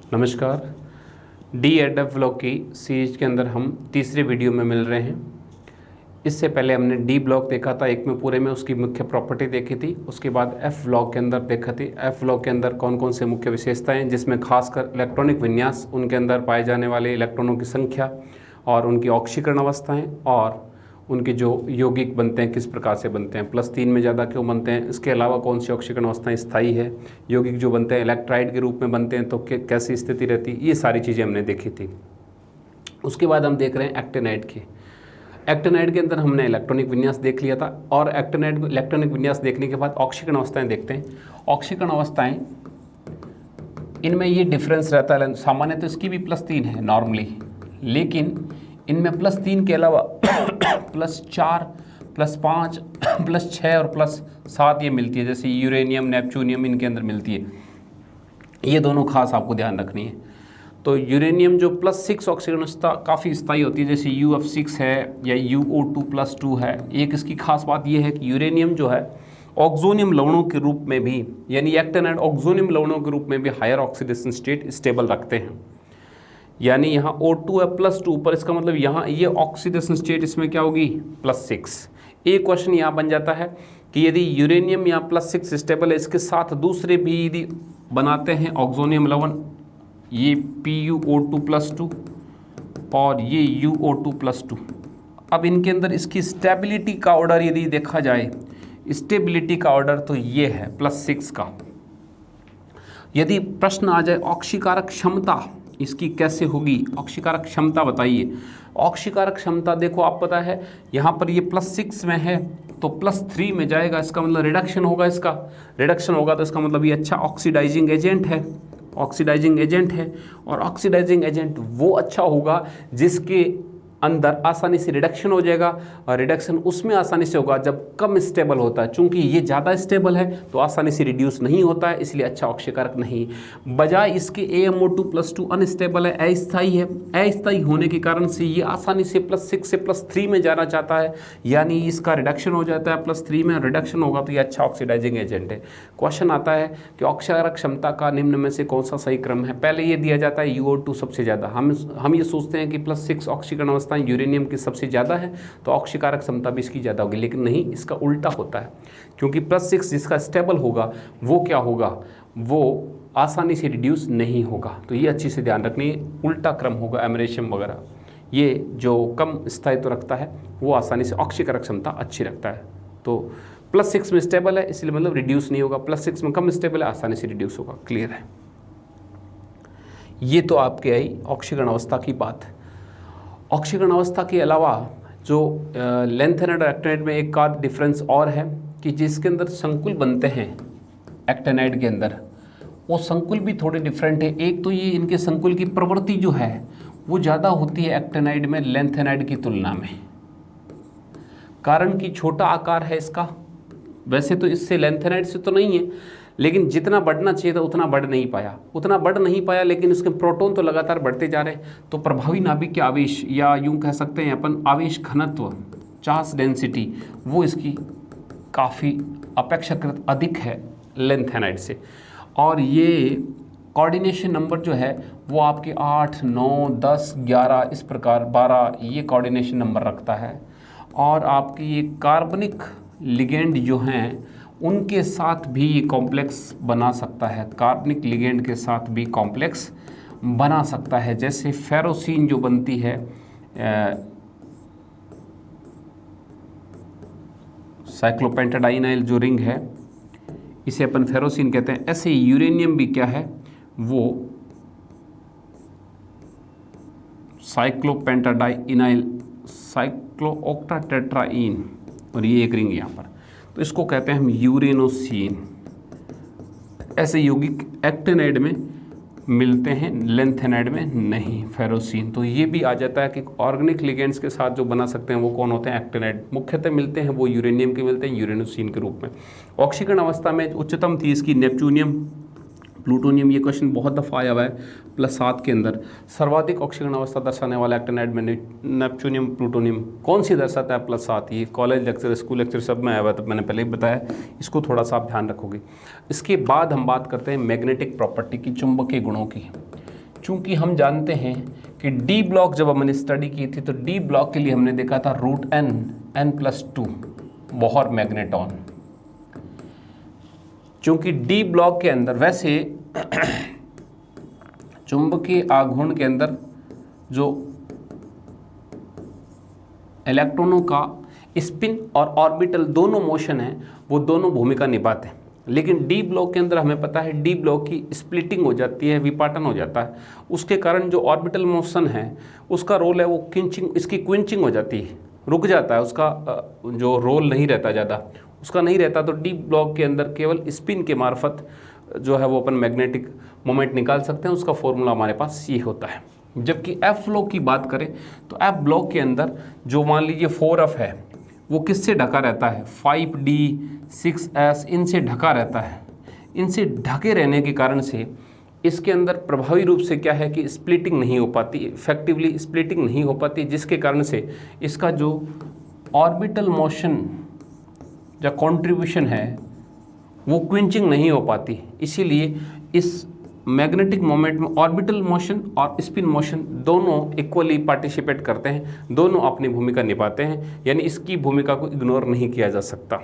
नमस्कार। D एडफ block की series के अंदर हम तीसरे वीडियो में मिल रहे हैं। इससे पहले हमने डी ब्लॉक देखा था, एक में पूरे में उसकी मुख्य प्रॉपर्टी देखी थी। उसके बाद एफ ब्लॉक के अंदर देखा थी एफ ब्लॉक के अंदर कौन कौन से मुख्य विशेषताएं, जिसमें खासकर इलेक्ट्रॉनिक विन्यास, उनके अंदर पाए जाने वाले इलेक्ट्रॉनों की संख्या और उनकी ऑक्सीकरण अवस्थाएँ और उनके जो यौगिक बनते हैं किस प्रकार से बनते हैं, +3 में ज़्यादा क्यों बनते हैं, इसके अलावा कौन सी ऑक्सीकरण अवस्थाएं स्थायी है, यौगिक जो बनते हैं इलेक्ट्राइड के रूप में बनते हैं तो कैसी स्थिति रहती है, ये सारी चीज़ें हमने देखी थी। उसके बाद हम देख रहे हैं एक्टिनाइड की। एक्टिनाइड के अंदर हमने इलेक्ट्रॉनिक विन्यास देख लिया था और एक्टिनाइड इलेक्ट्रॉनिक विन्यास देखने के बाद ऑक्सीकरण अवस्थाएँ देखते हैं। ऑक्सीकरण अवस्थाएँ इनमें ये डिफरेंस रहता है, सामान्य तो इसकी भी +3 है नॉर्मली, लेकिन इनमें +3 के अलावा +4, +5, +6 और +7 ये मिलती है, जैसे यूरेनियम, नेपच्यूनियम इनके अंदर मिलती है। ये दोनों खास आपको ध्यान रखनी है। तो यूरेनियम जो +6 ऑक्सीकरण काफ़ी स्थायी होती है, जैसे UF6 है या UO2+2 है। एक इसकी खास बात यह है कि यूरेनियम जो है ऑक्सोनियम लवणों के रूप में भी, यानी एक्टिनाइड ऑक्सोनियम लवणों के रूप में भी हायर ऑक्सीडेशन स्टेट स्टेबल रखते हैं। यानी यहाँ O2 है +2 पर, इसका मतलब यहाँ ये ऑक्सीडेशन स्टेट इसमें क्या होगी +6। एक क्वेश्चन यहाँ बन जाता है कि यदि यूरेनियम यहाँ +6 स्टेबल है, इसके साथ दूसरे भी यदि बनाते हैं ऑक्सोनियम लवण, ये PuO2+2 और ये UO2+2, अब इनके अंदर इसकी स्टेबिलिटी का ऑर्डर यदि देखा जाए, स्टेबिलिटी का ऑर्डर तो ये है +6 का। यदि प्रश्न आ जाए ऑक्सीकारक क्षमता इसकी कैसे होगी, ऑक्सीकारक क्षमता बताइए। ऑक्सीकारक क्षमता देखो, आप पता है यहाँ पर ये +6 में है तो +3 में जाएगा, इसका मतलब रिडक्शन होगा। इसका रिडक्शन होगा तो इसका मतलब ये अच्छा ऑक्सीडाइजिंग एजेंट है, ऑक्सीडाइजिंग एजेंट है। और ऑक्सीडाइजिंग एजेंट वो अच्छा होगा जिसके अंदर आसानी से रिडक्शन हो जाएगा, और रिडक्शन उसमें आसानी से होगा जब कम स्टेबल होता है। चूंकि ये ज़्यादा स्टेबल है तो आसानी से रिड्यूस नहीं होता है, इसलिए अच्छा ऑक्सीकारक नहीं। बजाय इसके AMO2+2 अनस्टेबल है, अस्थायी है। अस्थायी होने के कारण से ये आसानी से +6 से +3 में जाना चाहता है, यानी इसका रिडक्शन हो जाता है +3 में। रिडक्शन होगा तो ये अच्छा ऑक्सीडाइजिंग एजेंट है। क्वेश्चन आता है कि ऑक्सीकारक क्षमता का निम्न में से कौन सा सही क्रम है। पहले ये दिया जाता है UO2 सबसे ज़्यादा। हम ये सोचते हैं कि +6 ऑक्सीकरण अवस्था यूरेनियम की सबसे ज़्यादा है तो ऑक्सीकारक क्षमता भी इसकी ज़्यादा होगी, लेकिन नहीं, इसका उल्टा होता है। क्योंकि +6 जिसका स्टेबल होगा वो क्या होगा, वो आसानी से रिड्यूस नहीं होगा। तो ये अच्छी से ध्यान रखनी है, उल्टा क्रम होगा। एमरेशियम वगैरह ये जो कम स्थायित्व रखता है वो आसानी से ऑक्सीकारक क्षमता अच्छी रखता है। तो +6 में स्टेबल है इसलिए मतलब रिड्यूस नहीं होगा, +6 में कम स्टेबल है आसानी से रिड्यूस होगा। क्लियर है। ये तो आपके आई ऑक्सीकरण अवस्था की बात। ऑक्सीकरण अवस्था के अलावा जो लैंथेनाइड और एक्टिनाइड में एक आध डिफरेंस और है कि जिसके अंदर संकुल बनते हैं एक्टिनाइड के अंदर, वो संकुल भी थोड़े डिफरेंट है। एक तो ये इनके संकुल की प्रवृत्ति जो है वो ज़्यादा होती है एक्टिनाइड में लैंथेनाइड की तुलना में, कारण कि छोटा आकार है इसका। वैसे तो इससे लैंथेनाइड से तो नहीं है, लेकिन जितना बढ़ना चाहिए था उतना बढ़ नहीं पाया, लेकिन उसके प्रोटॉन तो लगातार बढ़ते जा रहे हैं। तो प्रभावी नाभिक के आवेश, या यूं कह सकते हैं अपन आवेश घनत्व, चार्ज डेंसिटी, वो इसकी काफ़ी अपेक्षाकृत अधिक है लैंथेनाइड से। और ये कोऑर्डिनेशन नंबर जो है वो आपके 8, 9, 10, 11 इस प्रकार 12 ये कोऑर्डिनेशन नंबर रखता है। और आपकी ये कार्बनिक लिगेंड जो हैं उनके साथ भी ये कॉम्प्लेक्स बना सकता है, कार्बनिक लिगेंड के साथ भी कॉम्प्लेक्स बना सकता है। जैसे फेरोसिन जो बनती है, साइक्लोपेंटाडाइनाइल जो रिंग है इसे अपन फेरोसिन कहते हैं। ऐसे यूरेनियम भी क्या है, वो साइक्लोपेंटाडाइनाइल, साइक्लोओक्टाटेट्राइन, और ये एक रिंग यहाँ पर, तो इसको कहते हैं हम यूरेनोसिन। ऐसे यौगिक एक्टिनाइड में मिलते हैं, लैंथेनाइड में नहीं, फेरोसिन। तो ये भी आ जाता है कि ऑर्गेनिक लिगेंड्स के साथ जो बना सकते हैं वो कौन होते हैं, एक्टिनाइड। मुख्यतः मिलते हैं वो यूरेनियम के मिलते हैं, यूरेनोसिन के रूप में। ऑक्सीकरण अवस्था में उच्चतम थी इसकी नेपच्यूनियम, प्लूटोनियम, ये क्वेश्चन बहुत दफ़ा आया हुआ है +7 के अंदर। सर्वाधिक ऑक्सीकरण अवस्था दर्शाने वाला एक्टिनाइड में नेपच्यूनियम, प्लूटोनियम कौन सी दर्शाता है +7? ये कॉलेज लेक्चर, स्कूल लेक्चर सब में आया हुआ है, तो मैंने पहले ही बताया, इसको थोड़ा सा आप ध्यान रखोगे। इसके बाद हम बात करते हैं मैग्नेटिक प्रॉपर्टी की, चुंबकीय गुणों की। चूंकि हम जानते हैं कि डी ब्लॉक जब हमने स्टडी की थी तो डी ब्लॉक के लिए हमने देखा था (n+2) बोहर मैग्नेटॉन। चूंकि डी ब्लॉक के अंदर वैसे चुंबकीय आघूर्ण के अंदर जो इलेक्ट्रॉनों का स्पिन और ऑर्बिटल दोनों मोशन है वो दोनों भूमिका निभाते हैं, लेकिन डी ब्लॉक के अंदर हमें पता है डी ब्लॉक की स्प्लिटिंग हो जाती है, विपाटन हो जाता है। उसके कारण जो ऑर्बिटल मोशन है उसका रोल है वो क्विंचिंग, इसकी क्विंचिंग हो जाती है, रुक जाता है, उसका जो रोल नहीं रहता ज़्यादा उसका नहीं रहता। तो डी ब्लॉक के अंदर केवल स्पिन के मार्फत जो है वो अपन मैग्नेटिक मोमेंट निकाल सकते हैं, उसका फॉर्मूला हमारे पास ये होता है। जबकि एफ ब्लॉक की बात करें तो एफ ब्लॉक के अंदर जो मान लीजिए 4F है वो किससे ढका रहता है, 5D 6S इनसे ढका रहता है। इनसे ढके रहने के कारण से इसके अंदर प्रभावी रूप से क्या है कि स्प्लिटिंग नहीं हो पाती, इफेक्टिवली स्प्लिटिंग नहीं हो पाती, जिसके कारण से इसका जो ऑर्बिटल मोशन या कंट्रीब्यूशन है वो क्विंचिंग नहीं हो पाती। इसीलिए इस मैग्नेटिक मोमेंट में ऑर्बिटल मोशन और स्पिन मोशन दोनों इक्वली पार्टिसिपेट करते हैं, दोनों अपनी भूमिका निभाते हैं, यानी इसकी भूमिका को इग्नोर नहीं किया जा सकता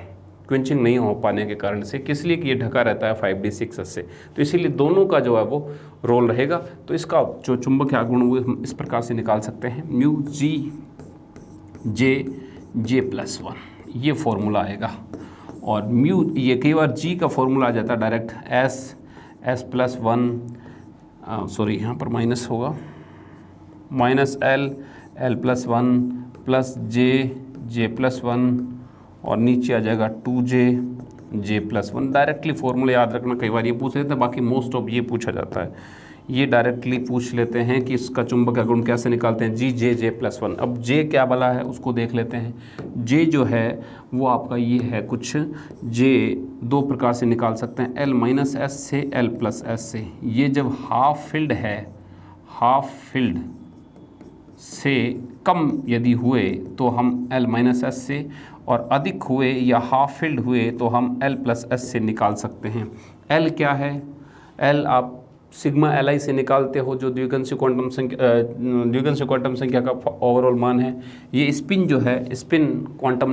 क्विंचिंग नहीं हो पाने के कारण से, किस लिए कि ये ढका रहता है 5D 6S से। तो इसीलिए दोनों का जो है वो रोल रहेगा। तो इसका जो चुंबकीय आघूर्ण वो हम इस प्रकार से निकाल सकते हैं, μ(G)J+1 ये फॉर्मूला आएगा। और म्यू ये कई बार जी का फॉर्मूला आ जाता है डायरेक्ट S+1 सॉरी यहाँ पर माइनस होगा, -L+1 प्लस J+1 और नीचे आ जाएगा 2J+1। डायरेक्टली फॉर्मूला याद रखना, कई बार ये पूछ लेते हैं, बाकी मोस्ट ऑफ ये पूछा जाता है। ये डायरेक्टली पूछ लेते हैं कि इसका चुंबकीय आघूर्ण कैसे निकालते हैं, J+1। अब J क्या वाला है उसको देख लेते हैं। J जो है वो आपका ये है कुछ, J दो प्रकार से निकाल सकते हैं, L-S से L+S से। ये जब हाफ फील्ड है, हाफ फील्ड से कम यदि हुए तो हम L-S से, और अधिक हुए या हाफ फील्ड हुए तो हम L+S से निकाल सकते हैं। L क्या है, L आप सिग्मा Li से निकालते हो, जो द्विगंशीय क्वांटम संख्या का ओवरऑल मान है। ये स्पिन जो है, spin quantum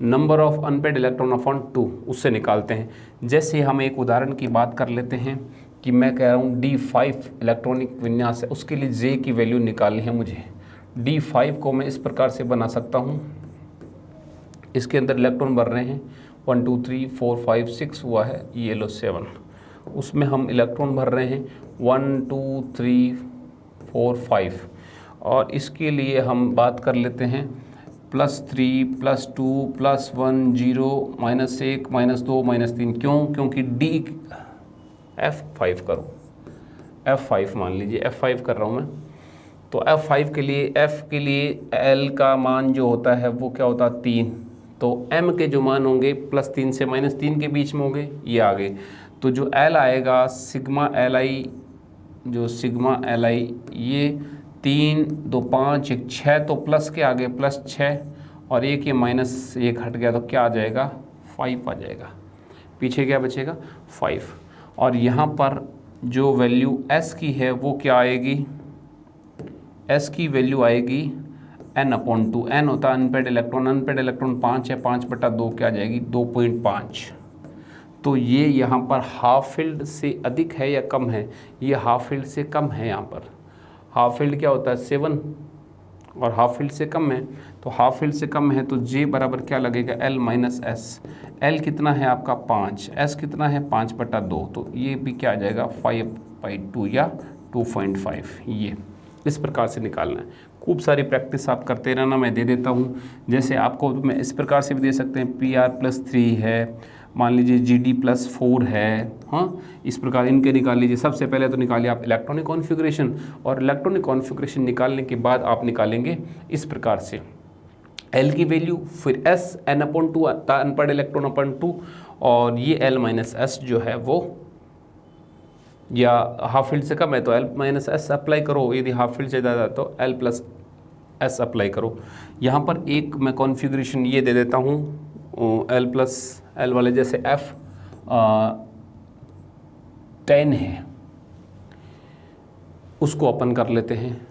number of unpaired electron upon 2 उससे निकालते हैं। जैसे हम एक उदाहरण की बात कर लेते हैं कि मैं कह रहा हूँ D5 इलेक्ट्रॉनिक विन्यास है, उसके लिए J की वैल्यू निकालनी है मुझे। D5 को मैं इस प्रकार से बना सकता हूँ, इसके अंदर इलेक्ट्रॉन भर रहे हैं 1 2 3 4 5 6 हुआ है, ये लो 7, उसमें हम इलेक्ट्रॉन भर रहे हैं 1 2 3 4 5। और इसके लिए हम बात कर लेते हैं +3 +2 +1 0 -1 -2 -3। क्यों? क्योंकि D F5 करो, F5 मान लीजिए, F5 कर रहा हूँ मैं। तो F5 के लिए, F के लिए L का मान जो होता है वो क्या होता है 3, तो M के जो मान होंगे +3 से -3 के बीच में होंगे, ये आ गए। तो जो L आएगा सिग्मा Li, जो सिग्मा Li ये 3 2 5 1 6, तो प्लस के आगे +6 और एक ये -1 हट गया, तो क्या आ जाएगा 5 आ जाएगा, पीछे क्या बचेगा 5। और यहाँ पर जो वैल्यू S की है वो क्या आएगी, S की वैल्यू आएगी n/2। n होता है अनपेड इलेक्ट्रॉन, अनपेड इलेक्ट्रॉन 5 है, 5/2 क्या आ जाएगी 2.5। तो ये यहाँ पर हाफ फील्ड से अधिक है या कम है, ये हाफ फील्ड से कम है। यहाँ पर हाफ फील्ड क्या होता है 7 और हाफ फील्ड से कम है, तो हाफ फील्ड से कम है तो J बराबर क्या लगेगा L-S। L कितना है आपका 5, S कितना है 5/2, तो ये भी क्या आ जाएगा 5/2 या 2.5। ये इस प्रकार से निकालना है। खूब सारी प्रैक्टिस आप करते रहना, मैं दे देता हूँ। जैसे आपको मैं इस प्रकार से भी दे सकते हैं, PR+3 है, मान लीजिए GD+4 है, हाँ, इस प्रकार इनके निकाल लीजिए। सबसे पहले तो निकालिए आप इलेक्ट्रॉनिक कॉन्फ़िगरेशन, और इलेक्ट्रॉनिक कॉन्फ़िगरेशन निकालने के बाद आप निकालेंगे इस प्रकार से L की वैल्यू, फिर S n/2 unpaired electron upon 2, और ये L-S जो है वो, या हाफ फील्ड से कम है तो L-S अप्लाई करो, यदि हाफ फील्ड से ज़्यादा तो L+S अप्लाई करो। यहाँ पर एक मैं कॉन्फ़िगरेशन ये दे देता हूँ, L+L वाले, जैसे F10 है, उसको अपन कर लेते हैं,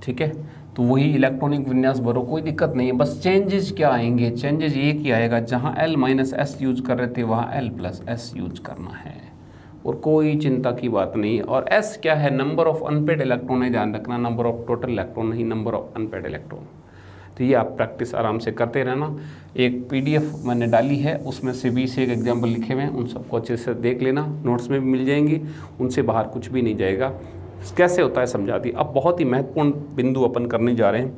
ठीक है। तो वही इलेक्ट्रॉनिक विन्यास भरो, कोई दिक्कत नहीं है, बस चेंजेस क्या आएंगे, चेंजेस एक ही आएगा, जहाँ L-S यूज कर रहे थे वहाँ L+S यूज करना है, और कोई चिंता की बात नहीं है। और S क्या है, नंबर ऑफ अनपेड इलेक्ट्रॉन है, ध्यान रखना, नंबर ऑफ टोटल इलेक्ट्रॉन नहीं, नंबर ऑफ अनपेड इलेक्ट्रॉन। तो ये आप प्रैक्टिस आराम से करते रहना। एक PDF मैंने डाली है, उसमें से 20 एक एग्जाम्पल लिखे हुए हैं, उन सबको अच्छे से देख लेना, नोट्स में भी मिल जाएंगी, उनसे बाहर कुछ भी नहीं जाएगा। कैसे होता है समझा दी। अब बहुत ही महत्वपूर्ण बिंदु अपन करने जा रहे हैं,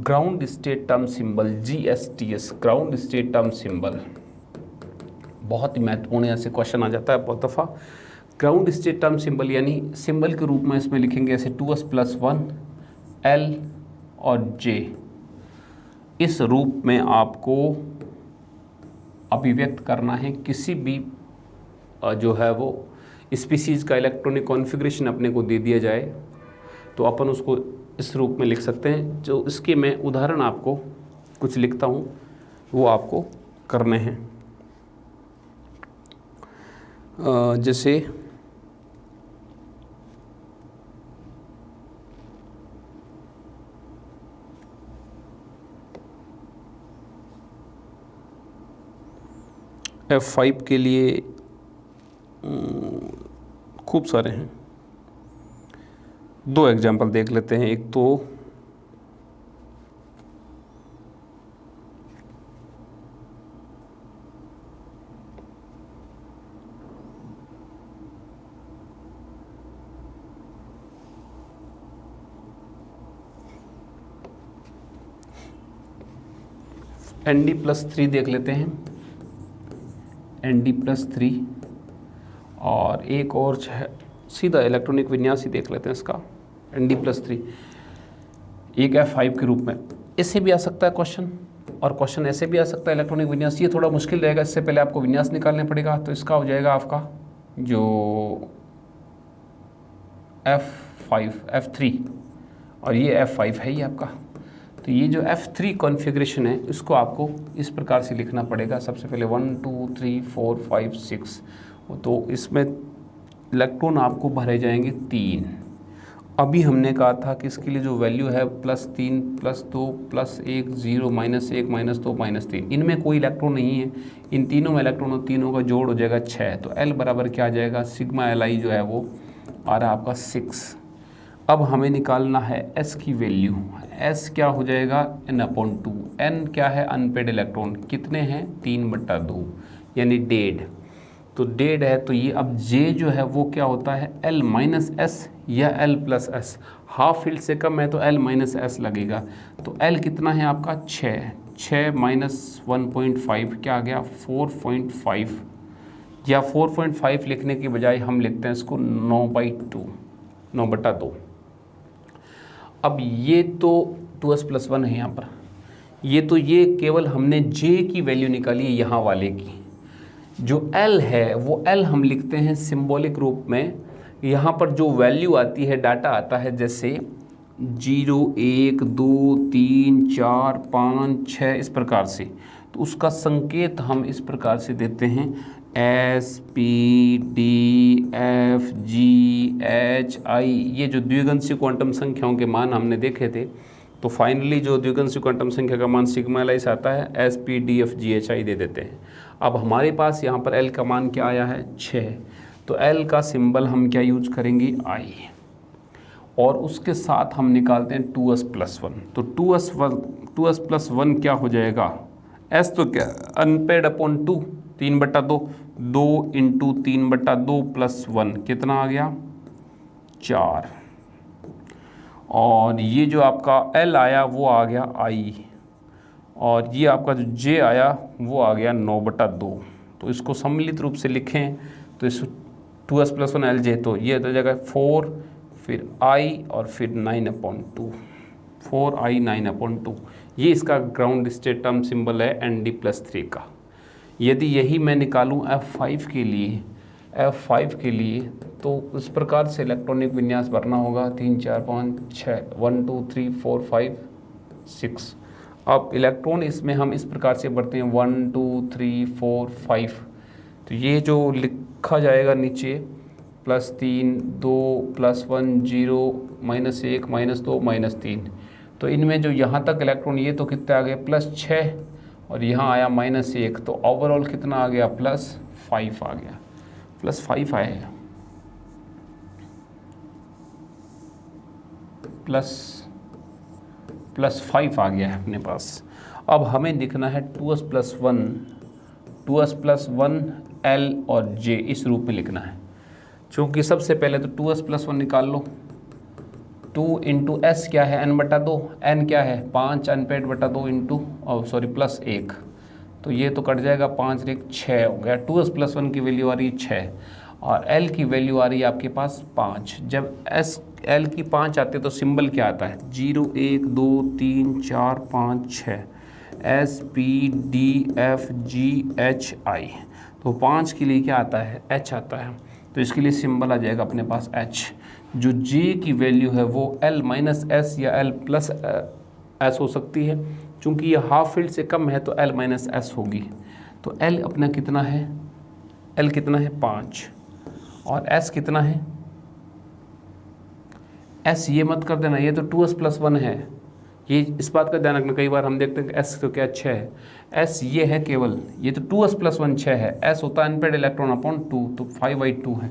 ground state term symbol, GSTS, ground state term symbol बहुत ही महत्वपूर्ण, यहाँ से क्वेश्चन आ जाता है बहुत दफ़ा। ग्राउंड स्टेट टर्म सिंबल यानी सिंबल के रूप में इसमें लिखेंगे ऐसे 2s+1 L और J, इस रूप में आपको अभिव्यक्त करना है। किसी भी जो है वो स्पीसीज़ का इलेक्ट्रॉनिक कॉन्फ़िगरेशन अपने को दे दिया जाए तो अपन उसको इस रूप में लिख सकते हैं। जो इसके मैं उदाहरण आपको कुछ लिखता हूँ वो आपको करने हैं। जैसे F5 के लिए खूब सारे हैं, 2 एग्जाम्पल देख लेते हैं। एक तो Nd+3 देख लेते हैं, Nd+3, और एक और सीधा इलेक्ट्रॉनिक विन्यास ही देख लेते हैं इसका, Nd+3, एक F5 के रूप में। इससे भी आ सकता है क्वेश्चन, और क्वेश्चन ऐसे भी आ सकता है इलेक्ट्रॉनिक विन्यास। ये थोड़ा मुश्किल रहेगा, इससे पहले आपको विन्यास निकालने पड़ेगा। तो इसका हो जाएगा आपका जो F3 और ये F5 है ये आपका। तो ये जो F3 कॉन्फ़िगरेशन है इसको आपको इस प्रकार से लिखना पड़ेगा। सबसे पहले 1 2 3 4 5 6, तो इसमें इलेक्ट्रॉन आपको भरे जाएंगे 3। अभी हमने कहा था कि इसके लिए जो वैल्यू है +3 +2 +1 0 -1 -2 -3, इनमें कोई इलेक्ट्रॉन नहीं है। इन तीनों में इलेक्ट्रॉन और तीनों का जोड़ हो जाएगा 6। तो L बराबर क्या आ जाएगा, सिग्मा Li जो है वो आ रहा है आपका 6। अब हमें निकालना है S की वैल्यू। S क्या हो जाएगा, n/2। n क्या है, अनपेड इलेक्ट्रॉन कितने हैं, 3/2 यानी डेड। तो डेड है, तो ये अब J जो है वो क्या होता है, L-S या L+S। हाफ फील्ड से कम है तो L-S लगेगा। तो L कितना है आपका 6 - 1.5 क्या आ गया 4.5, या 4.5 लिखने की बजाय हम लिखते हैं इसको 9/2। अब ये तो 2s+1 है यहाँ पर, ये केवल हमने J की वैल्यू निकाली है यहाँ वाले की। जो L है वो L हम लिखते हैं सिंबॉलिक रूप में। यहाँ पर जो वैल्यू आती है, डाटा आता है जैसे 0 1 2 3 4 5 6 इस प्रकार से, तो उसका संकेत हम इस प्रकार से देते हैं S P D F G H I। ये जो द्विगुणित क्वांटम संख्याओं के मान हमने देखे थे, तो फाइनली जो द्विगुणित क्वांटम संख्या का मान सिग्मा Li से आता है S P D F G H I दे देते हैं। अब हमारे पास यहाँ पर L का मान क्या आया है 6, तो L का सिंबल हम क्या यूज करेंगे I, और उसके साथ हम निकालते हैं 2s+1। तो 2s+1 क्या हो जाएगा, S तो क्या अनपेड/2 3/2, 2 × 3/2 + 1 कितना आ गया 4, और ये जो आपका L आया वो आ गया I, और ये आपका जो J आया वो आ गया 9/2। तो इसको सम्मिलित रूप से लिखें तो इस 2s+1 LJ, तो ये हो जाएगा 4 फिर I और फिर 9/2, 4I 9/2। ये इसका ग्राउंड स्टेट टर्म सिंबल है Nd+3 का। यदि यही मैं निकालूं F5 के लिए, तो इस प्रकार से इलेक्ट्रॉनिक विन्यास भरना होगा 3 4 5 6 1 2 3 4 5 6। अब इलेक्ट्रॉन इसमें हम इस प्रकार से भरते हैं 1 2 3 4 5। तो ये जो लिखा जाएगा नीचे +3, 2, +1, 0, -1, -2, -3। तो इनमें जो यहाँ तक इलेक्ट्रॉन ये तो कितने आ गए +6 और यहाँ आया -1, तो ओवरऑल कितना आ गया +5 आ गया, +5 आएगा, +5 आ गया है अपने पास। अब हमें लिखना है 2s+1 L और J इस रूप में लिखना है। चूँकि सबसे पहले तो 2s+1 निकाल लो, 2 इंटू एस क्या है n/2, n क्या है 5 n/2 इंटू +1, तो ये तो कट जाएगा, 5 1 6 हो गया। 2s+1 की वैल्यू आ रही है 6 और L की वैल्यू आ रही है आपके पास 5। जब L की 5 आते तो सिंबल क्या आता है 0 1 2 3 4 5 6 SPDFGHI, तो 5 के लिए क्या आता है H आता है, तो इसके लिए सिंबल आ जाएगा अपने पास H। जो J की वैल्यू है वो L-S या L+S हो सकती है, चूँकि ये हाफ फील्ड से कम है तो L-S होगी। तो L अपना कितना है, L कितना है 5 और S कितना है, S ये मत कर देना, ये तो 2s+1 है, ये इस बात का ध्यान रखना। कई बार हम देखते हैं कि S तो क्या 6 है, S ये है केवल, ये तो 2s+1 6 है, S होता है अनपेड इलेक्ट्रॉन अपॉन 2, तो 5/2 है,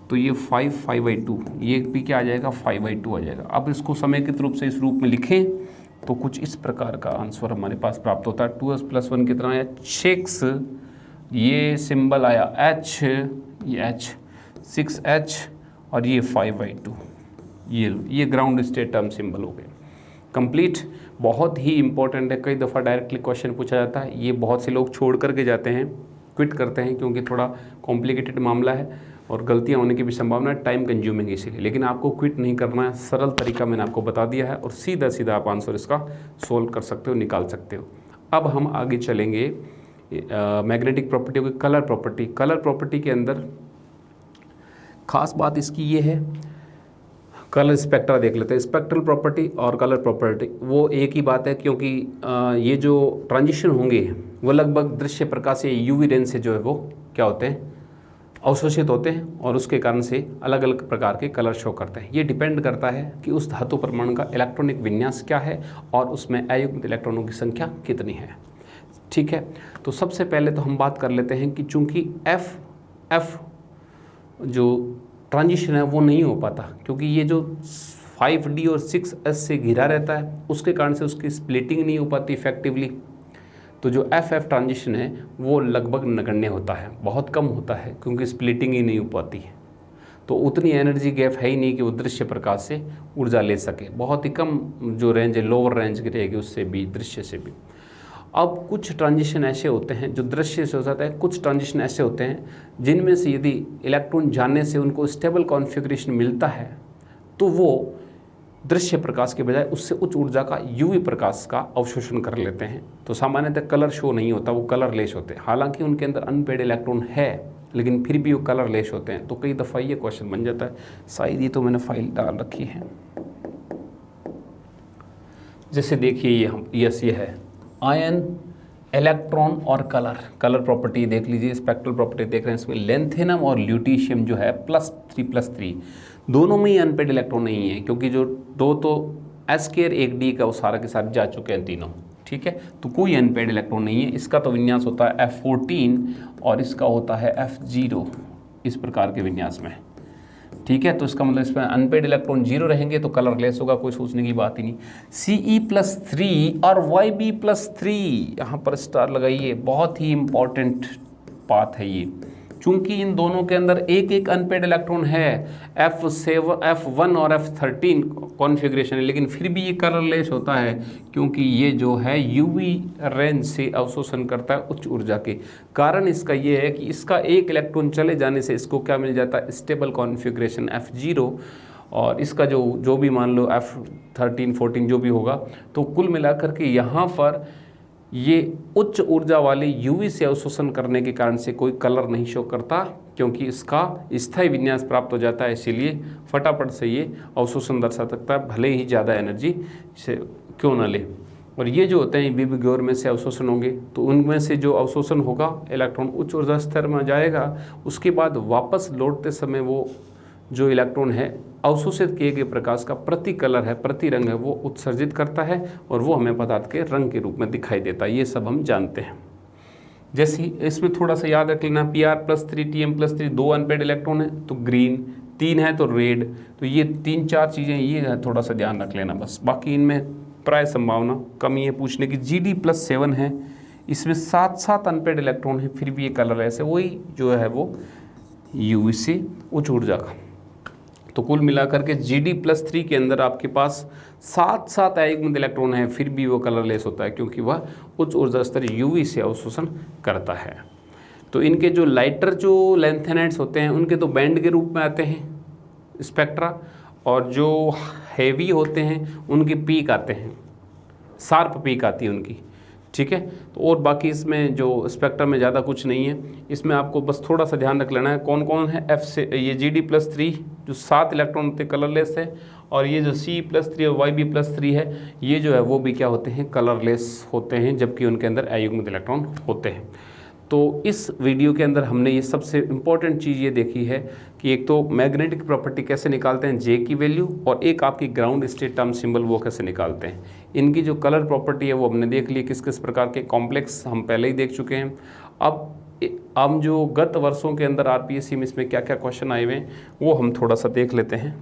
तो ये 5/2, ये भी क्या आ जाएगा 5/2 आ जाएगा। अब इसको समेकित रूप से इस रूप में लिखें तो कुछ इस प्रकार का आंसर हमारे पास प्राप्त होता है। 2s+1 कितना आया 6, ये सिंबल आया H, ये H 6H और ये 5/2, ये ग्राउंड स्टेट टर्म सिंबल हो गए कंप्लीट। बहुत ही इंपॉर्टेंट है, कई दफ़ा डायरेक्टली क्वेश्चन पूछा जाता है, ये बहुत से लोग छोड़ करके जाते हैं, क्विट करते हैं क्योंकि थोड़ा कॉम्प्लिकेटेड मामला है और गलतियां होने की भी संभावना है, टाइम कंज्यूमिंग इसीलिए। लेकिन आपको क्विट नहीं करना है, सरल तरीका मैंने आपको बता दिया है और सीधा सीधा आप आंसर इसका सोल्व कर सकते हो, निकाल सकते हो। अब हम आगे चलेंगे मैग्नेटिक प्रॉपर्टी की कलर प्रॉपर्टी। कलर प्रॉपर्टी के अंदर खास बात इसकी ये है, कलर स्पेक्ट्रा देख लेते हैं। स्पेक्ट्रल प्रॉपर्टी और कलर प्रॉपर्टी वो एक ही बात है, क्योंकि ये जो ट्रांजिशन होंगे वो लगभग दृश्य प्रकाश से यूवी रेंज से जो है वो क्या होते हैं अवशोषित होते हैं और उसके कारण से अलग अलग प्रकार के कलर शो करते हैं। ये डिपेंड करता है कि उस धातु परमाणु का इलेक्ट्रॉनिक विन्यास क्या है और उसमें अयुग्मित इलेक्ट्रॉनों की संख्या कितनी है। ठीक है, तो सबसे पहले तो हम बात कर लेते हैं कि चूंकि एफ जो ट्रांजिशन है वो नहीं हो पाता, क्योंकि ये जो 5D और 6S से घिरा रहता है उसके कारण से उसकी स्प्लिटिंग नहीं हो पाती इफेक्टिवली। तो जो FF ट्रांजिशन है वो लगभग नगण्य होता है, बहुत कम होता है, क्योंकि स्प्लिटिंग ही नहीं हो पाती है। तो उतनी एनर्जी गैप है ही नहीं कि वो दृश्य प्रकाश से ऊर्जा ले सके, बहुत ही कम जो रेंज है लोअर रेंज की रहेगी उससे भी, दृश्य से भी। अब कुछ ट्रांजिशन ऐसे होते हैं जो दृश्य से हो जाता है, कुछ ट्रांजिशन ऐसे होते हैं जिनमें से यदि इलेक्ट्रॉन जाने से उनको स्टेबल कॉन्फ़िगरेशन मिलता है तो वो दृश्य प्रकाश के बजाय उससे उच्च ऊर्जा का यूवी प्रकाश का अवशोषण कर लेते हैं। तो सामान्यतः कलर शो नहीं होता, वो कलरलेस होते हैं। हालांकि उनके अंदर अनपेड इलेक्ट्रॉन है लेकिन फिर भी वो कलरलेस होते हैं। तो कई दफ़ा ये क्वेश्चन बन जाता है, शायद ये तो मैंने फाइल डाल रखी है, जैसे देखिए ये है आयन, इलेक्ट्रॉन और कलर प्रॉपर्टी देख लीजिए, स्पेक्ट्रल प्रॉपर्टी देख रहे हैं। इसमें लेंथेनम और ल्यूटीशियम जो है +3+3 दोनों में ही अनपेड इलेक्ट्रॉन नहीं है, क्योंकि जो दो तो S² 1D का वो सारा के साथ जा चुके हैं तीनों। ठीक है, तो कोई अनपेड इलेक्ट्रॉन नहीं है। इसका तो विन्यास होता है F14 और इसका होता है F0, इस प्रकार के विन्यास में। ठीक है, तो इसका मतलब इसमें अनपेड इलेक्ट्रॉन 0 रहेंगे तो कलरलेस होगा, कोई सोचने की बात ही नहीं। Ce+3 और Yb+3 यहाँ पर स्टार लगाइए, बहुत ही इंपॉर्टेंट बात है ये। चूंकि इन दोनों के अंदर एक एक अनपेड इलेक्ट्रॉन है, F1 और F13 कॉन्फ़िगरेशन है, लेकिन फिर भी ये कलरलेस होता है क्योंकि ये जो है यूवी रेंज से अवशोषण करता है उच्च ऊर्जा के। कारण इसका ये है कि इसका एक इलेक्ट्रॉन चले जाने से इसको क्या मिल जाता है, स्टेबल कॉन्फ़िगरेशन F0, और इसका जो भी मान लो F13 14 जो भी होगा, तो कुल मिलाकर के यहाँ पर ये उच्च ऊर्जा वाले यूवी से अवशोषण करने के कारण से कोई कलर नहीं शो करता, क्योंकि इसका स्थायी विन्यास प्राप्त हो जाता है। इसीलिए फटाफट से ये अवशोषण दर्शा सकता है, भले ही ज़्यादा एनर्जी से क्यों ना ले। और ये जो होते हैं विभिन्न गौर में से अवशोषण होंगे, तो उनमें से जो अवशोषण होगा इलेक्ट्रॉन उच्च ऊर्जा स्तर में जाएगा, उसके बाद वापस लौटते समय वो जो इलेक्ट्रॉन है अवशोषित किए गए प्रकाश का प्रति कलर है, प्रति रंग है, वो उत्सर्जित करता है और वो हमें पदार्थ के रंग के रूप में दिखाई देता है। ये सब हम जानते हैं। जैसे ही इसमें थोड़ा सा याद रख लेना, Pr+3 Tm+3 दो अनपेड इलेक्ट्रॉन है तो ग्रीन, 3 है तो रेड। तो ये 3-4 चीज़ें ये है, थोड़ा सा ध्यान रख लेना बस। बाकी इनमें प्राय संभावना कम ही है पूछने की। Gd+7 है, इसमें 7 अनपेड इलेक्ट्रॉन है, फिर भी ये कलरलेस है। वही जो है वो UVC उच्च ऊर्जा का। तो कुल मिलाकर के Gd+3 के अंदर आपके पास 7 अयुग्मित इलेक्ट्रॉन है, फिर भी वो कलरलेस होता है क्योंकि वह उच्च ऊर्जा स्तर UV से अवशोषण करता है। तो इनके जो लाइटर जो लैंथेनाइड्स होते हैं उनके तो बैंड के रूप में आते हैं स्पेक्ट्रा, और जो हैवी होते हैं उनके पीक आते हैं, शार्प पीक आती है उनकी। ठीक है, तो और बाकी इसमें जो स्पेक्ट्रम में ज़्यादा कुछ नहीं है। इसमें आपको बस थोड़ा सा ध्यान रख लेना है कौन कौन है। F से ये Gd+3 जो 7 इलेक्ट्रॉन होते हैं कलरलेस है, और ये जो C+3 और Yb+3 है ये जो है वो भी क्या होते हैं, कलरलेस होते हैं, जबकि उनके अंदर अयुग्मित इलेक्ट्रॉन होते हैं। तो इस वीडियो के अंदर हमने ये सबसे इम्पॉर्टेंट चीज़ ये देखी है कि एक तो मैग्नेटिक प्रॉपर्टी कैसे निकालते हैं J की वैल्यू, और एक आपकी ग्राउंड स्टेट टर्म सिंबल वो कैसे निकालते हैं। इनकी जो कलर प्रॉपर्टी है वो हमने देख ली, किस किस प्रकार के कॉम्प्लेक्स हम पहले ही देख चुके हैं। अब हम जो गत वर्षों के अंदर RPSC में इसमें क्या क्या क्वेश्चन आए हुए हैं वो हम थोड़ा सा देख लेते हैं।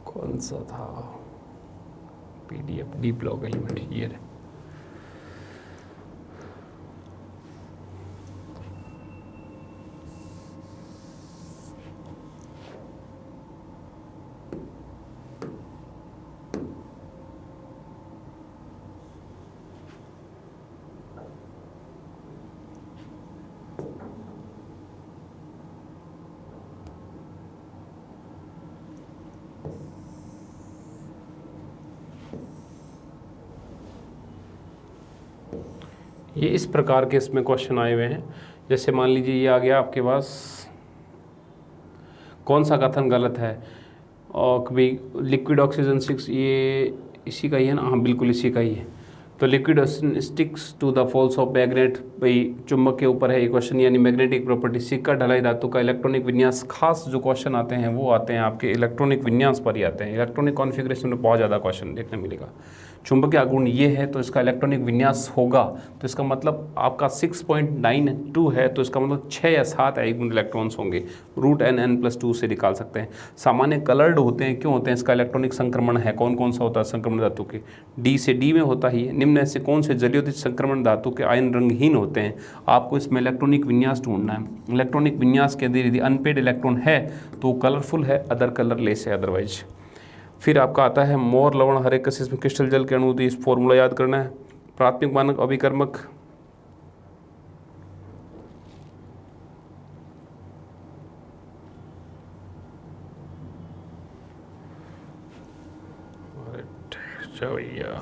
कौन सा था PDF डी ब्लॉक एलिमेंट, ये रहे। ये इस प्रकार के इसमें क्वेश्चन आए हुए हैं। जैसे मान लीजिए ये आ गया आपके पास, कौन सा कथन गलत है, और कभी लिक्विड ऑक्सीजन 6, ये इसी का ही है ना, हाँ बिल्कुल इसी का ही है। तो liquid oxygen sticks to the poles of magnet, भाई चुंबक के ऊपर है ये क्वेश्चन, यानी मैग्नेटिक प्रॉपर्टी। सिक्का ढलाई धातु का इलेक्ट्रॉनिक विन्यास, खास जो क्वेश्चन आते हैं वो आते हैं आपके इलेक्ट्रॉनिक विन्यास पर ही आते हैं। इलेक्ट्रॉनिक कॉन्फ़िगरेशन में बहुत ज़्यादा क्वेश्चन देखने मिलेगा। चुंबकीय आघूर्ण ये है तो इसका इलेक्ट्रॉनिक विन्यास होगा, तो इसका मतलब आपका 6.92 है, तो इसका मतलब 6 या 7 अयुग्मित इलेक्ट्रॉन्स होंगे। √n+2 से निकाल सकते हैं। सामान्य कलर्ड होते हैं, क्यों होते हैं, इसका इलेक्ट्रॉनिक संक्रमण है। कौन कौन सा होता है संक्रमण धातु के, D से D में होता ही है। निम्न से कौन से जलीयोदित संक्रमण धातु के आयन रंगहीन होते हैं। आपको इसमें इलेक्ट्रॉनिक विन्यास ढूंढना है। इलेक्ट्रॉनिक विन्यास के अंदर यदि अनपेड इलेक्ट्रॉन है तो कलरफुल है, अदर कलरलेस है अदरवाइज। फिर आपका आता है मोर लवण हरे कशिश में क्रिस्टल जल के अणु, इस फॉर्मूला याद करना है। प्राथमिक मानक अभिकर्मक, भैया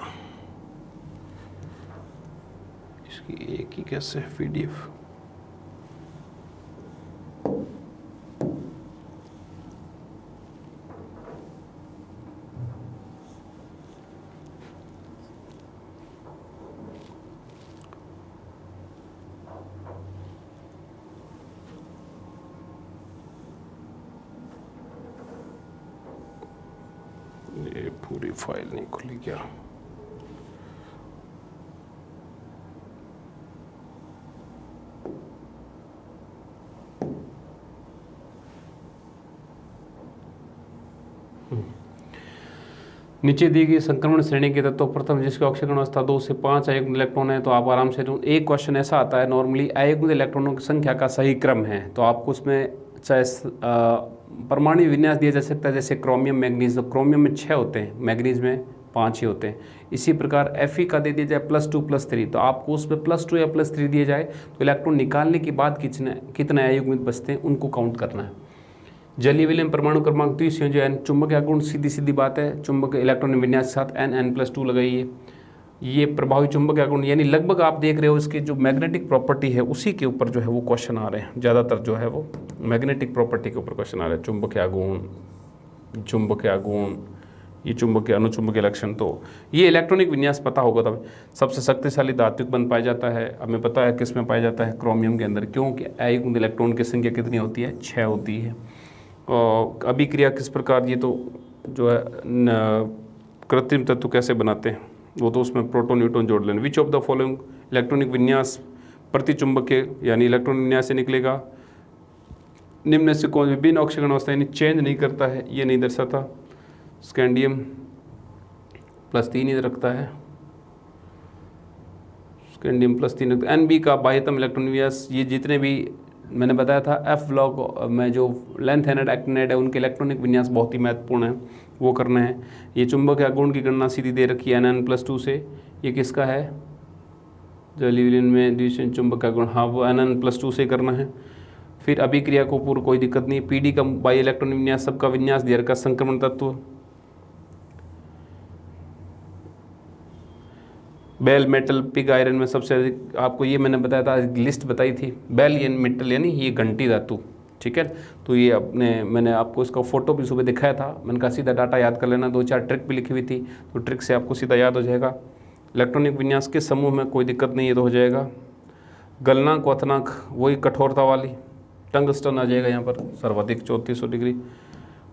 इसकी एक ही कैसे PDF, ये पूरी फाइल नहीं खुली क्या। नीचे दी गई संक्रमण श्रेणी के तत्व प्रथम जिसकी ऑक्सीकरण अवस्था 2 से 5 अयुग्म इलेक्ट्रॉन है, तो आप आराम से एक क्वेश्चन ऐसा आता है नॉर्मली अयुग्म इलेक्ट्रॉनों की संख्या का सही क्रम है, तो आपको उसमें चाहे परमाणु विन्यास दिया जा सकता है, जैसे क्रोमियम मैग्नीज, तो क्रोमियम में 6 होते हैं, मैग्नीज में 5 ही होते हैं। इसी प्रकार Fe का दे दिया जाए +2 +3, तो आपको उसमें +2 या +3 दिया जाए तो इलेक्ट्रॉन निकालने के बाद कितने अयुग्मित बचते हैं उनको काउंट करना है। जलीय विलयन परमाणु क्रमांक 30 जो है चुंबकीय गुण, सीधी सीधी बात है, चुंबक इलेक्ट्रॉन विन्यास के साथ n+2 लगाइए। ये प्रभावी चुंबकीय गुण यानी लगभग आप देख रहे हो इसकी जो मैग्नेटिक प्रॉपर्टी है उसी के ऊपर जो है वो क्वेश्चन आ रहे हैं, ज़्यादातर जो है वो मैग्नेटिक प्रॉपर्टी के ऊपर क्वेश्चन आ रहे हैं। चुंबकीय गुण, ये चुंबकीय अनुचुंबकीय लक्षण, तो ये इलेक्ट्रॉनिक विन्यास पता होगा तब। सबसे शक्तिशाली धातु बंध पाया जाता है, हमें पता है किस में पाया जाता है, क्रोमियम के अंदर, क्योंकि अयुग्म इलेक्ट्रॉन की संख्या कितनी होती है, 6 होती है। और अभिक्रिया किस प्रकार, ये तो जो है कृत्रिम तत्व कैसे बनाते हैं वो तो उसमें प्रोटॉन न्यूट्रॉन जोड़ लेना। Which of the following electronic विन्यास प्रति चुंबकीय यानी इलेक्ट्रॉन विन्यास से निकलेगा, निम्न से कौन विभिन्न ऑक्सीकरण अवस्था यानी चेंज नहीं करता है, ये नहीं दर्शाता। स्कैंडियम +3 ही रखता है, स्कैंडियम +3 रखता है। NB का बाह्यतम इलेक्ट्रॉन विन्यास, ये जितने भी मैंने बताया था F ब्लॉक में जो लैंथेनाइड एक्टिनाइड है उनके इलेक्ट्रॉनिक विन्यास बहुत ही महत्वपूर्ण है, वो करना है। ये चुंबकीय गुण की गणना सीधी दे रखी है Nn+2 से, ये किसका है, जलीय विलयन में द्वितीय चुंबकीय गुण, हाँ वो Nn+2 से करना है। फिर अभिक्रिया को पूर्व कोई दिक्कत नहीं। PD का बाह्य इलेक्ट्रॉनिक विन्यास, सबका विन्यास दे रखा, संक्रमण तत्व बेल मेटल पिग आयरन में सबसे अधिक, आपको ये मैंने बताया था, लिस्ट बताई थी। बेल यानी मेटल यानी ये घंटी धातु, ठीक है। तो ये मैंने आपको इसका फोटो भी सुबह दिखाया था, मैंने कहा सीधा डाटा याद कर लेना, 2-4 ट्रिक भी लिखी हुई थी, तो ट्रिक से आपको सीधा याद हो जाएगा। इलेक्ट्रॉनिक विन्यास के समूह में कोई दिक्कत नहीं है तो हो जाएगा। गलनांक क्वथनांक वही कठोरता वाली, टंगस्टन आ जाएगा यहाँ पर सर्वाधिक 3400 डिग्री।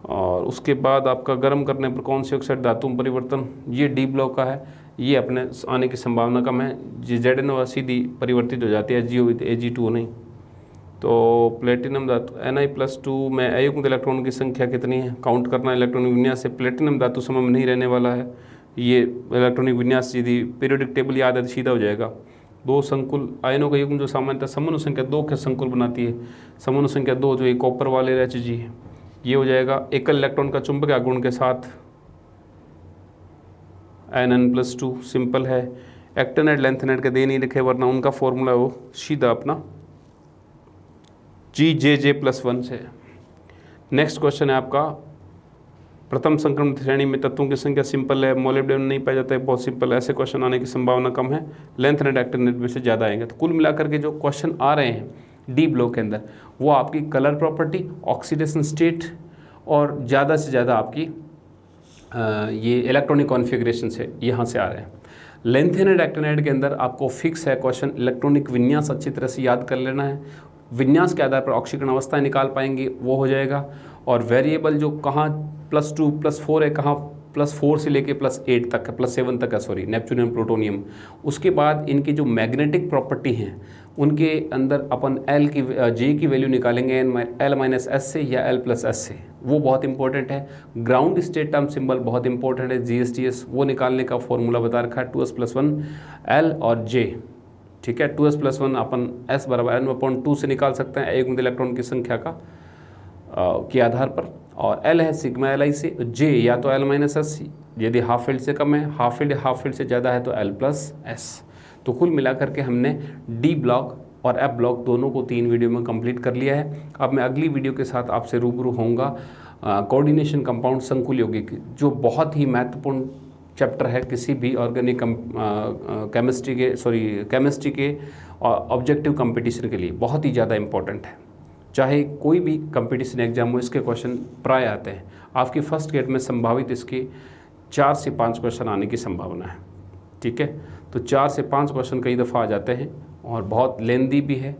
और उसके बाद आपका गर्म करने पर कौन सी ऑक्साइड धातु में परिवर्तन, ये D ब्लॉक का है, ये अपने आने की संभावना कम है। ZnO सीधी परिवर्तित हो जाती है, Ag2 नहीं। तो प्लेटिनम धातु Ni+2 में अयुग्मित इलेक्ट्रॉन की संख्या कितनी है, काउंट करना इलेक्ट्रॉनिक विन्यास से। प्लेटिनम धातु समय में नहीं रहने वाला है, ये इलेक्ट्रॉनिक विन्यास सीधी पीरियोडिक टेबल याद है सीधा हो जाएगा। 2 संकुल आयनों का युग्म जो सामान्यतः समूह संख्या 2 के संकुल बनाती है, समूह संख्या 2 जो ये कॉपर वाले Hg है, ये हो जाएगा। एकल इलेक्ट्रॉन का चुंबकीय गुण के साथ Nn+2 सिंपल है। एक्टिनाइड लैंथेनाइड के दे नहीं लिखे, वरना उनका फॉर्मूला वो सीधा अपना GJJ+1 से। नेक्स्ट क्वेश्चन है आपका, प्रथम संक्रमण श्रेणी में तत्वों की संख्या सिंपल है, मोलिब्डेनम नहीं पाया जाता है, बहुत सिंपल, ऐसे क्वेश्चन आने की संभावना कम है। लैंथेनाइड एक्टिनाइड में से ज़्यादा आएंगे। तो कुल मिलाकर के जो क्वेश्चन आ रहे हैं D ब्लॉक के अंदर वो आपकी कलर प्रॉपर्टी, ऑक्सीडेशन स्टेट और ज़्यादा से ज़्यादा आपकी ये इलेक्ट्रॉनिक कॉन्फ़िगरेशन से यहाँ से आ रहे हैं। लैंथेनाइड एक्टिनाइड के अंदर आपको फिक्स है क्वेश्चन, इलेक्ट्रॉनिक विन्यास अच्छी तरह से याद कर लेना है, विन्यास के आधार पर ऑक्सीकरण अवस्थाएं निकाल पाएंगे वो हो जाएगा। और वेरिएबल जो कहाँ +2 +4 है, कहाँ +4 से लेके +8 तक है, +7 तक है, सॉरी, नेपच्यूनियम प्लूटोनियम। उसके बाद इनकी जो मैग्नेटिक प्रॉपर्टी हैं उनके अंदर अपन J की वैल्यू निकालेंगे L-S से या L+S से, वो बहुत इंपॉर्टेंट है। ग्राउंड स्टेट टर्म सिंबल बहुत इंपॉर्टेंट है, GSTS, वो निकालने का फॉर्मूला बता रखा है 2s+1 L और J, ठीक है। 2s+1 अपन S = n/2 से निकाल सकते हैं अयुग्मित इलेक्ट्रॉन की संख्या का के आधार पर, और L है सिग्मा Li से, J या तो L-S, यदि हाफ फील्ड से कम है, हाफ फील्ड से ज़्यादा है तो L+S। तो कुल मिलाकर के हमने D ब्लॉक और F ब्लॉक दोनों को 3 वीडियो में कंप्लीट कर लिया है। अब मैं अगली वीडियो के साथ आपसे रूबरू होऊंगा कोऑर्डिनेशन कंपाउंड संकुल यौगिक, जो बहुत ही महत्वपूर्ण चैप्टर है किसी भी ऑर्गेनिक केमिस्ट्री के ऑब्जेक्टिव कंपटीशन के लिए, बहुत ही ज़्यादा इंपॉर्टेंट है। चाहे कोई भी कंपटीशन एग्जाम हो, इसके क्वेश्चन प्राय आते हैं। आपकी फर्स्ट गेट में संभावित इसके 4 से 5 क्वेश्चन आने की संभावना है, ठीक है। तो 4 से 5 क्वेश्चन कई दफ़ा आ जाते हैं और बहुत लेंदी भी है,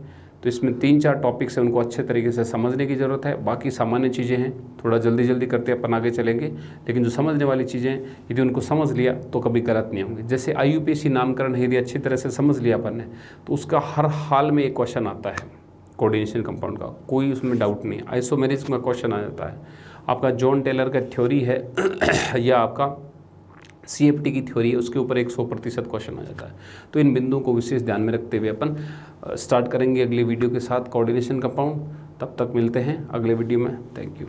तो इसमें 3-4 टॉपिक्स हैं, उनको अच्छे तरीके से समझने की ज़रूरत है। बाकी सामान्य चीज़ें हैं, थोड़ा जल्दी करते अपन आगे चलेंगे, लेकिन जो समझने वाली चीज़ें यदि उनको समझ लिया तो कभी गलत नहीं होंगे। जैसे IUPAC नामकरण है, यदि अच्छी तरह से समझ लिया अपन ने तो उसका हर हाल में एक क्वेश्चन आता है कोऑर्डिनेशन कंपाउंड का, कोई उसमें डाउट नहीं। आइसोमेरिज्म का क्वेश्चन आ जाता है, आपका जॉन टेलर का थ्योरी है या आपका CFT की थ्योरी है उसके ऊपर एक 100% क्वेश्चन आ जाता है। तो इन बिंदुओं को विशेष ध्यान में रखते हुए अपन स्टार्ट करेंगे अगले वीडियो के साथ कोऑर्डिनेशन कंपाउंड। तब तक मिलते हैं अगले वीडियो में। Thank you.